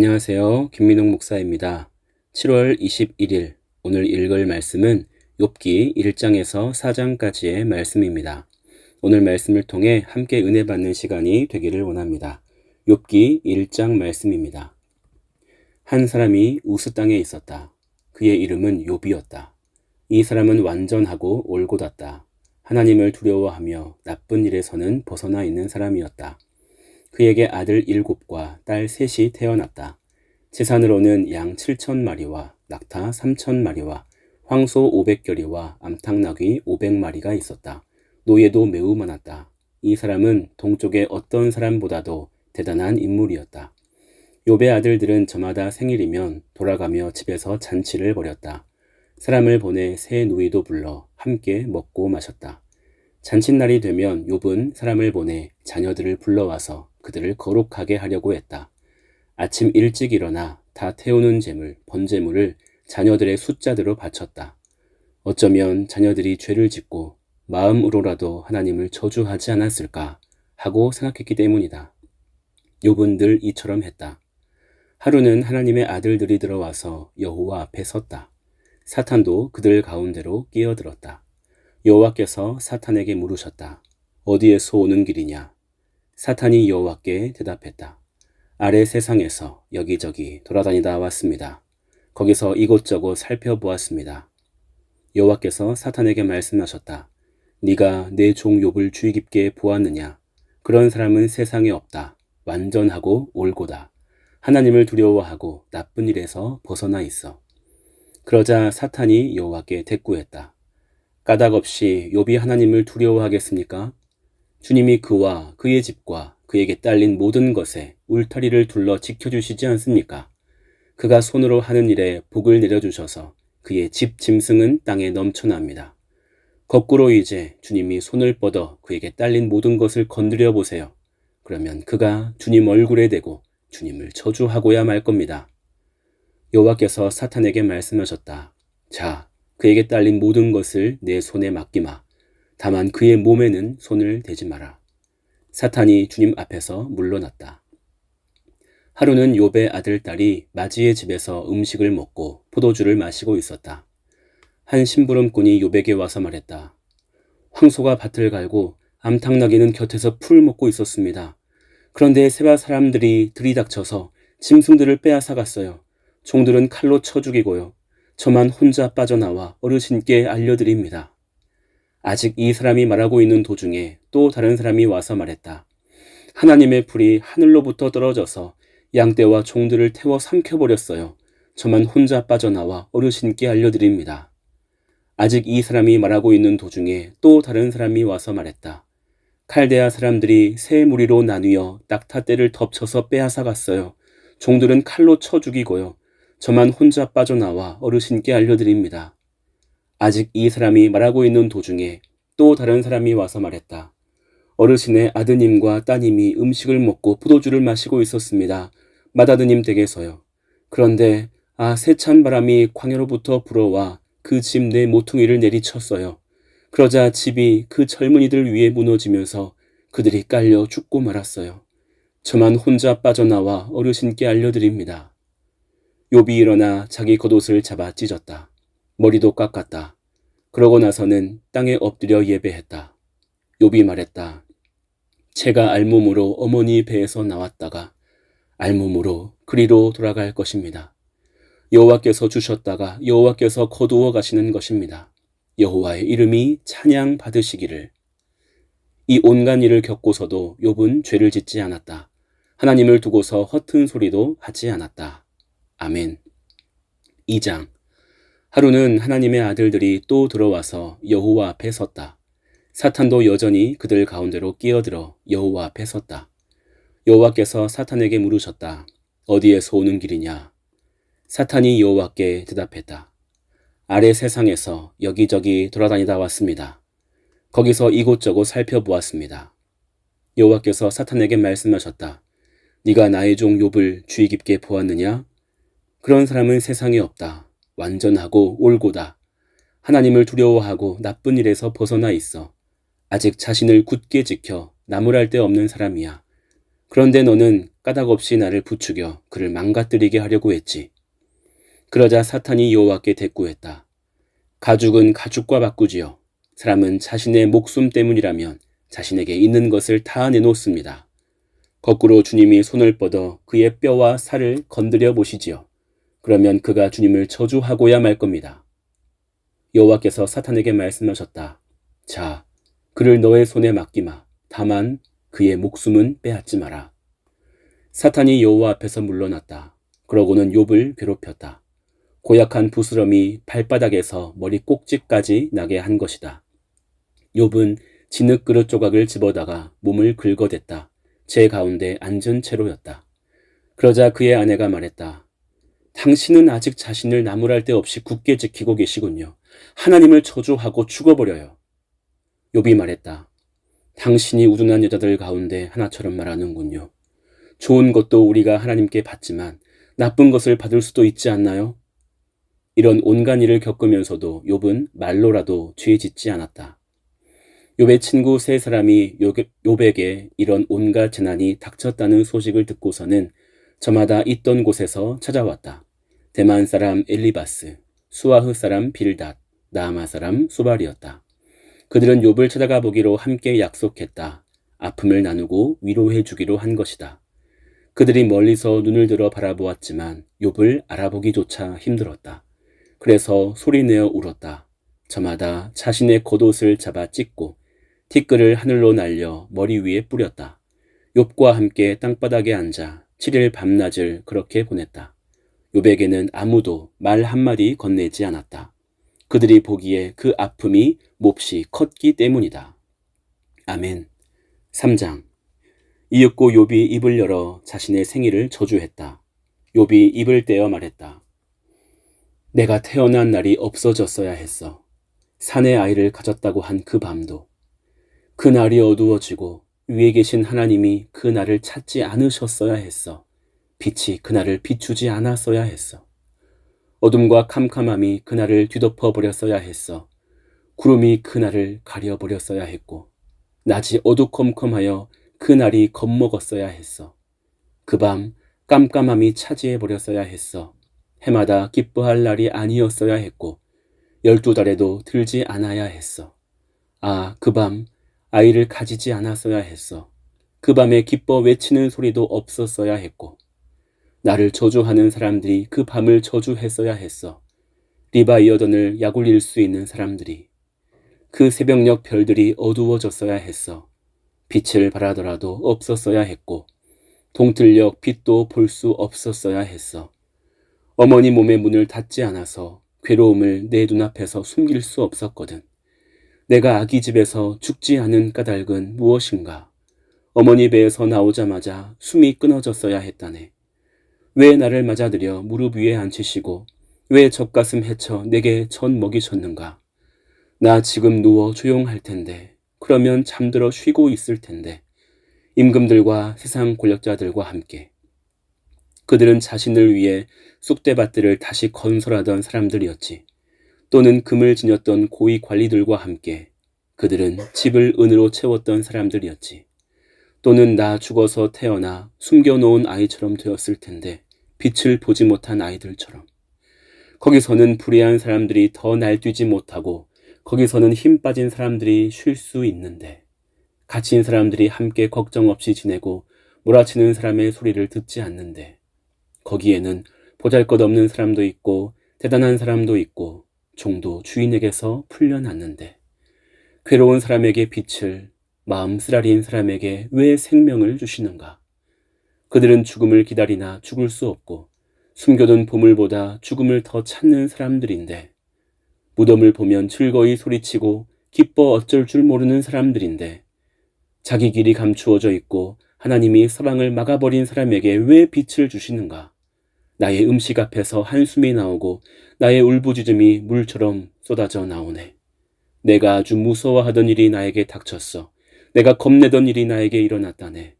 안녕하세요. 김민홍 목사입니다. 7월 21일 오늘 읽을 말씀은 욥기 1장에서 4장까지의 말씀입니다. 오늘 말씀을 통해 함께 은혜 받는 시간이 되기를 원합니다. 욥기 1장 말씀입니다. 한 사람이 우스 땅에 있었다. 그의 이름은 욥이었다. 이 사람은 완전하고 올곧았다. 하나님을 두려워하며 나쁜 일에서는 벗어나 있는 사람이었다. 그에게 아들 7과 딸 3이 태어났다. 재산으로는 양 7,000마리와 낙타 3,000마리와 황소 500결이와 암탉나귀 500마리가 있었다. 노예도 매우 많았다. 이 사람은 동쪽의 어떤 사람보다도 대단한 인물이었다. 욥의 아들들은 저마다 생일이면 돌아가며 집에서 잔치를 벌였다. 사람을 보내 새 누이도 불러 함께 먹고 마셨다. 잔칫날이 되면 욥은 사람을 보내 자녀들을 불러와서 그들을 거룩하게 하려고 했다. 아침 일찍 일어나 다 태우는 제물, 번제물을 자녀들의 숫자대로 바쳤다. 어쩌면 자녀들이 죄를 짓고 마음으로라도 하나님을 저주하지 않았을까 하고 생각했기 때문이다. 욥은 늘 이처럼 했다. 하루는 하나님의 아들들이 들어와서 여호와 앞에 섰다. 사탄도 그들 가운데로 끼어들었다. 여호와께서 사탄에게 물으셨다. 어디에서 오는 길이냐? 사탄이 여호와께 대답했다. 아래 세상에서 여기저기 돌아다니다 왔습니다. 거기서 이곳저곳 살펴보았습니다. 여호와께서 사탄에게 말씀하셨다. 네가 내 종 욥을 주의 깊게 보았느냐? 그런 사람은 세상에 없다. 완전하고 올고다. 하나님을 두려워하고 나쁜 일에서 벗어나 있어. 그러자 사탄이 여호와께 대꾸했다. 까닭없이 욥이 하나님을 두려워하겠습니까? 주님이 그와 그의 집과 그에게 딸린 모든 것에 울타리를 둘러 지켜주시지 않습니까? 그가 손으로 하는 일에 복을 내려주셔서 그의 집 짐승은 땅에 넘쳐납니다. 거꾸로 이제 주님이 손을 뻗어 그에게 딸린 모든 것을 건드려 보세요. 그러면 그가 주님 얼굴에 대고 주님을 저주하고야 말 겁니다. 여호와께서 사탄에게 말씀하셨다. 자, 그에게 딸린 모든 것을 내 손에 맡기마. 다만 그의 몸에는 손을 대지 마라. 사탄이 주님 앞에서 물러났다. 하루는 욥의 아들 딸이 마지의 집에서 음식을 먹고 포도주를 마시고 있었다. 한 심부름꾼이 욥에게 와서 말했다. 황소가 밭을 갈고 암탉나귀는 곁에서 풀 먹고 있었습니다. 그런데 세바 사람들이 들이닥쳐서 짐승들을 빼앗아 갔어요. 종들은 칼로 쳐 죽이고요. 저만 혼자 빠져나와 어르신께 알려드립니다. 아직 이 사람이 말하고 있는 도중에 또 다른 사람이 와서 말했다. 하나님의 불이 하늘로부터 떨어져서 양떼와 종들을 태워 삼켜버렸어요. 저만 혼자 빠져나와 어르신께 알려드립니다. 아직 이 사람이 말하고 있는 도중에 또 다른 사람이 와서 말했다. 칼데아 사람들이 세 무리로 나뉘어 낙타떼를 덮쳐서 빼앗아 갔어요. 종들은 칼로 쳐 죽이고요. 저만 혼자 빠져나와 어르신께 알려드립니다. 아직 이 사람이 말하고 있는 도중에 또 다른 사람이 와서 말했다. 어르신의 아드님과 따님이 음식을 먹고 포도주를 마시고 있었습니다. 맏아드님 댁에서요. 그런데 세찬 바람이 광야로부터 불어와 그 집 내 모퉁이를 내리쳤어요. 그러자 집이 그 젊은이들 위에 무너지면서 그들이 깔려 죽고 말았어요. 저만 혼자 빠져나와 어르신께 알려드립니다. 욥이 일어나 자기 겉옷을 잡아 찢었다. 머리도 깎았다. 그러고 나서는 땅에 엎드려 예배했다. 욥이 말했다. 제가 알몸으로 어머니 배에서 나왔다가 알몸으로 그리로 돌아갈 것입니다. 여호와께서 주셨다가 여호와께서 거두어 가시는 것입니다. 여호와의 이름이 찬양 받으시기를. 이 온갖 일을 겪고서도 욥은 죄를 짓지 않았다. 하나님을 두고서 허튼 소리도 하지 않았다. 아멘. 2장. 하루는 하나님의 아들들이 또 들어와서 여호와 앞에 섰다. 사탄도 여전히 그들 가운데로 끼어들어 여호와 앞에 섰다. 여호와께서 사탄에게 물으셨다. 어디에서 오는 길이냐? 사탄이 여호와께 대답했다. 아래 세상에서 여기저기 돌아다니다 왔습니다. 거기서 이곳저곳 살펴보았습니다. 여호와께서 사탄에게 말씀하셨다. 네가 나의 종 욥을 주의 깊게 보았느냐? 그런 사람은 세상에 없다. 완전하고 올고다. 하나님을 두려워하고 나쁜 일에서 벗어나 있어. 아직 자신을 굳게 지켜 나무랄 데 없는 사람이야. 그런데 너는 까닭없이 나를 부추겨 그를 망가뜨리게 하려고 했지. 그러자 사탄이 여호와께 대꾸했다. 가죽은 가죽과 바꾸지요. 사람은 자신의 목숨 때문이라면 자신에게 있는 것을 다 내놓습니다. 거꾸로 주님이 손을 뻗어 그의 뼈와 살을 건드려 보시지요. 그러면 그가 주님을 저주하고야 말 겁니다. 여호와께서 사탄에게 말씀하셨다. 자, 그를 너의 손에 맡기마. 다만 그의 목숨은 빼앗지 마라. 사탄이 여호와 앞에서 물러났다. 그러고는 욥을 괴롭혔다. 고약한 부스럼이 발바닥에서 머리 꼭지까지 나게 한 것이다. 욥은 진흙 그릇 조각을 집어다가 몸을 긁어댔다. 제 가운데 앉은 채로였다. 그러자 그의 아내가 말했다. 당신은 아직 자신을 나무랄 데 없이 굳게 지키고 계시군요. 하나님을 저주하고 죽어버려요. 욥이 말했다. 당신이 우둔한 여자들 가운데 하나처럼 말하는군요. 좋은 것도 우리가 하나님께 받지만 나쁜 것을 받을 수도 있지 않나요? 이런 온갖 일을 겪으면서도 욥은 말로라도 죄 짓지 않았다. 욥의 친구 세 사람이 욥에게 이런 온갖 재난이 닥쳤다는 소식을 듣고서는 저마다 있던 곳에서 찾아왔다. 대만 사람 엘리바스, 수아흐 사람 빌닷, 나아마 사람 소발이었다. 그들은 욥을 찾아가 보기로 함께 약속했다. 아픔을 나누고 위로해 주기로 한 것이다. 그들이 멀리서 눈을 들어 바라보았지만 욥을 알아보기조차 힘들었다. 그래서 소리내어 울었다. 저마다 자신의 겉옷을 잡아 찢고 티끌을 하늘로 날려 머리 위에 뿌렸다. 욥과 함께 땅바닥에 앉아 7일 밤낮을 그렇게 보냈다. 욥에게는 아무도 말 한마디 건네지 않았다. 그들이 보기에 그 아픔이 몹시 컸기 때문이다. 아멘. 3장. 이윽고 욥이 입을 열어 자신의 생일을 저주했다. 욥이 입을 떼어 말했다. 내가 태어난 날이 없어졌어야 했어. 산의 아이를 가졌다고 한 그 밤도. 그 날이 어두워지고 위에 계신 하나님이 그 날을 찾지 않으셨어야 했어. 빛이 그 날을 비추지 않았어야 했어. 어둠과 캄캄함이 그 날을 뒤덮어 버렸어야 했어. 구름이 그 날을 가려버렸어야 했고 낮이 어두컴컴하여 그 날이 겁먹었어야 했어. 그 밤 깜깜함이 차지해 버렸어야 했어. 해마다 기뻐할 날이 아니었어야 했고 12달에도 들지 않아야 했어. 아, 그 밤 아이를 가지지 않았어야 했어. 그 밤에 기뻐 외치는 소리도 없었어야 했고 나를 저주하는 사람들이 그 밤을 저주했어야 했어. 리바이어던을 약올릴 수 있는 사람들이. 그 새벽녘 별들이 어두워졌어야 했어. 빛을 발하더라도 없었어야 했고 동틀녘 빛도 볼 수 없었어야 했어. 어머니 몸의 문을 닫지 않아서 괴로움을 내 눈앞에서 숨길 수 없었거든. 내가 아기 집에서 죽지 않은 까닭은 무엇인가? 어머니 배에서 나오자마자 숨이 끊어졌어야 했다네. 왜 나를 맞아들여 무릎 위에 앉히시고 왜 젖가슴 헤쳐 내게 전 먹이셨는가? 나 지금 누워 조용할 텐데 그러면 잠들어 쉬고 있을 텐데 임금들과 세상 권력자들과 함께 그들은 자신을 위해 쑥대밭들을 다시 건설하던 사람들이었지. 또는 금을 지녔던 고위 관리들과 함께 그들은 집을 은으로 채웠던 사람들이었지. 또는 나 죽어서 태어나 숨겨놓은 아이처럼 되었을 텐데 빛을 보지 못한 아이들처럼. 거기서는 불의한 사람들이 더 날뛰지 못하고 거기서는 힘 빠진 사람들이 쉴 수 있는데 갇힌 사람들이 함께 걱정 없이 지내고 몰아치는 사람의 소리를 듣지 않는데 거기에는 보잘것없는 사람도 있고 대단한 사람도 있고 종도 주인에게서 풀려났는데 괴로운 사람에게 빛을 마음 쓰라린 사람에게 왜 생명을 주시는가? 그들은 죽음을 기다리나 죽을 수 없고 숨겨둔 보물보다 죽음을 더 찾는 사람들인데 무덤을 보면 즐거이 소리치고 기뻐 어쩔 줄 모르는 사람들인데 자기 길이 감추어져 있고 하나님이 사방을 막아버린 사람에게 왜 빛을 주시는가? 나의 음식 앞에서 한숨이 나오고 나의 울부짖음이 물처럼 쏟아져 나오네. 내가 아주 무서워하던 일이 나에게 닥쳤어. 내가 겁내던 일이 나에게 일어났다네.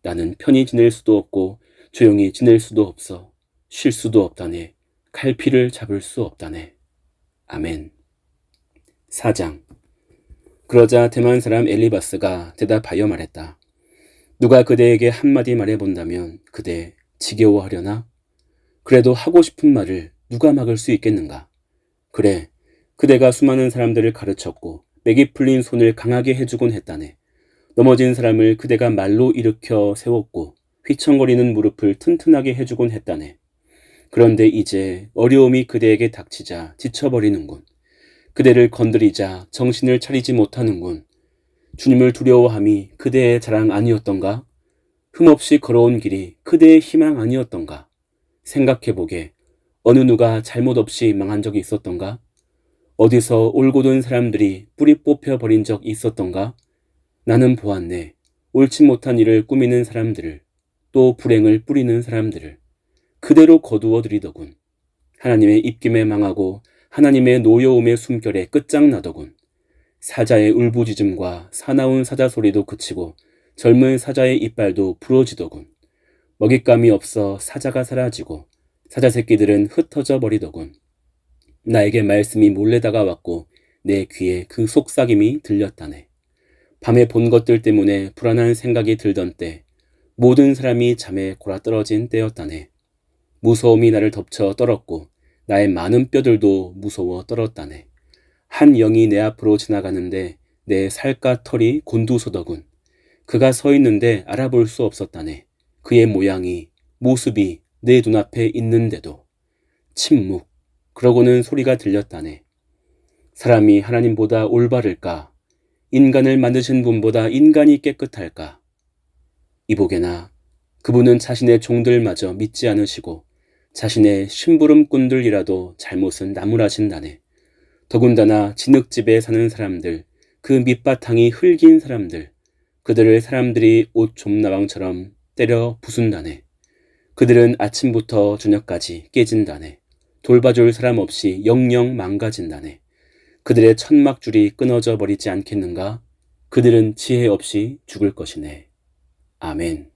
나는 편히 지낼 수도 없고 조용히 지낼 수도 없어. 쉴 수도 없다네. 갈피를 잡을 수 없다네. 아멘. 4장. 그러자 대만 사람 엘리바스가 대답하여 말했다. 누가 그대에게 한마디 말해본다면 그대 지겨워하려나? 그래도 하고 싶은 말을 누가 막을 수 있겠는가? 그래, 그대가 수많은 사람들을 가르쳤고 맥이 풀린 손을 강하게 해주곤 했다네. 넘어진 사람을 그대가 말로 일으켜 세웠고 휘청거리는 무릎을 튼튼하게 해주곤 했다네. 그런데 이제 어려움이 그대에게 닥치자 지쳐버리는군. 그대를 건드리자 정신을 차리지 못하는군. 주님을 두려워함이 그대의 자랑 아니었던가? 흠없이 걸어온 길이 그대의 희망 아니었던가? 생각해보게. 어느 누가 잘못 없이 망한 적이 있었던가? 어디서 올곧은 사람들이 뿌리 뽑혀버린 적 있었던가? 나는 보았네. 옳지 못한 일을 꾸미는 사람들을, 또 불행을 뿌리는 사람들을 그대로 거두어 들이더군. 하나님의 입김에 망하고 하나님의 노여움의 숨결에 끝장나더군. 사자의 울부짖음과 사나운 사자 소리도 그치고 젊은 사자의 이빨도 부러지더군. 먹잇감이 없어 사자가 사라지고 사자 새끼들은 흩어져 버리더군. 나에게 말씀이 몰래 다가왔고 내 귀에 그 속삭임이 들렸다네. 밤에 본 것들 때문에 불안한 생각이 들던 때, 모든 사람이 잠에 골아떨어진 때였다네. 무서움이 나를 덮쳐 떨었고 나의 많은 뼈들도 무서워 떨었다네. 한 영이 내 앞으로 지나가는데 내 살갗 털이 곤두서더군. 그가 서 있는데 알아볼 수 없었다네. 그의 모양이, 모습이 내 눈앞에 있는데도. 침묵. 그러고는 소리가 들렸다네. 사람이 하나님보다 올바를까? 인간을 만드신 분보다 인간이 깨끗할까? 이보게나 그분은 자신의 종들마저 믿지 않으시고 자신의 심부름꾼들이라도 잘못은 나무라신다네. 더군다나 진흙집에 사는 사람들, 그 밑바탕이 흙인 사람들, 그들을 사람들이 옷 좀나방처럼 때려 부순다네. 그들은 아침부터 저녁까지 깨진다네. 돌봐줄 사람 없이 영영 망가진다네. 그들의 천막줄이 끊어져 버리지 않겠는가? 그들은 지혜 없이 죽을 것이네. 아멘.